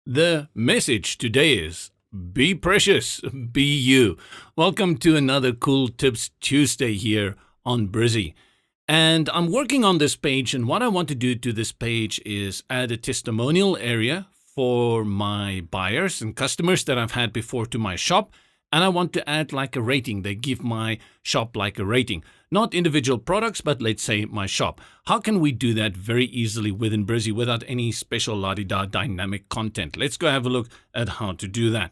The message today is be precious, be you. Welcome to another Cool Tips Tuesday here on Brizy. And I'm working on this page, and what I want to do to this page is add a testimonial area for my buyers and customers that I've had before to my shop. And I want to add like a rating. They give my shop like a rating. Not individual products, but let's say my shop. How can we do that very easily within Brizy without any special la-di-da dynamic content? Let's go have a look at how to do that.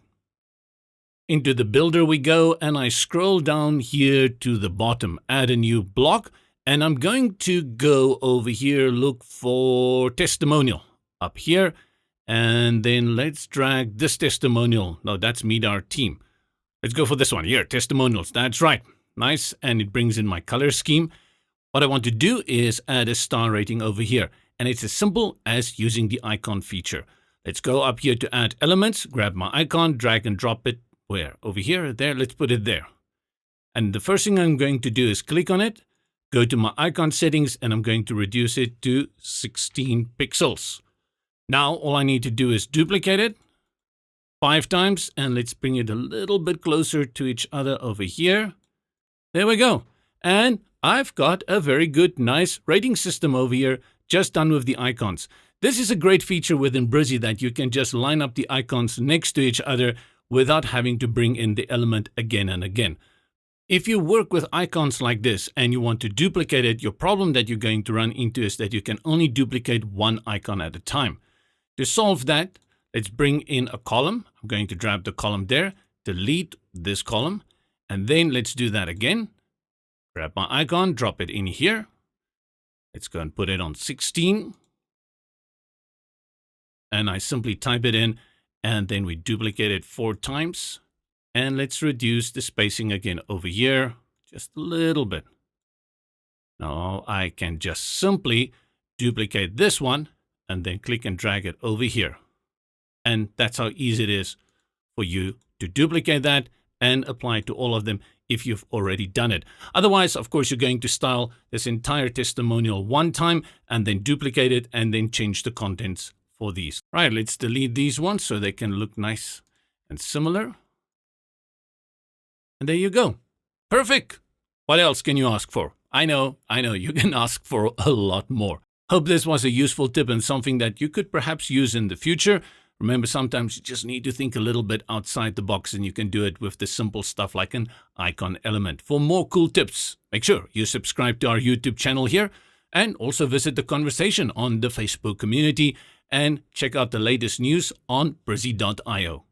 Into the builder we go, and I scroll down here to the bottom, add a new block, and I'm going to go over here, look for testimonial up here, and then let's drag this testimonial. No, that's Meet Our Team. Let's go for this one here, testimonials. That's right. Nice. And it brings in my color scheme. What I want to do is add a star rating over here. And it's as simple as using the icon feature. Let's go up here to add elements, grab my icon, drag and drop it. Where? Over here, there. Let's put it there. And the first thing I'm going to do is click on it, go to my icon settings, and I'm going to reduce it to 16 pixels. Now, all I need to do is duplicate it 5 times, and let's bring it a little bit closer to each other over here. There we go. And I've got a very good, nice rating system over here, just done with the icons. This is a great feature within Brizy that you can just line up the icons next to each other without having to bring in the element again and again. If you work with icons like this and you want to duplicate it, your problem that you're going to run into is that you can only duplicate one icon at a time. To solve that, let's bring in a column. I'm going to drag the column there, delete this column, and then let's do that again. Grab my icon, drop it in here. Let's go and put it on 16. And I simply type it in, and then we duplicate it 4 times. And let's reduce the spacing again over here, just a little bit. Now I can just simply duplicate this one and then click and drag it over here. And that's how easy it is for you to duplicate that and apply it to all of them if you've already done it. Otherwise, of course, you're going to style this entire testimonial one time and then duplicate it and then change the contents for these. Right, let's delete these ones so they can look nice and similar. And there you go. Perfect. What else can you ask for? I know, you can ask for a lot more. Hope this was a useful tip and something that you could perhaps use in the future. Remember, sometimes you just need to think a little bit outside the box, and you can do it with the simple stuff like an icon element. For more cool tips, make sure you subscribe to our YouTube channel here, and also visit the conversation on the Facebook community and check out the latest news on Brizy.io.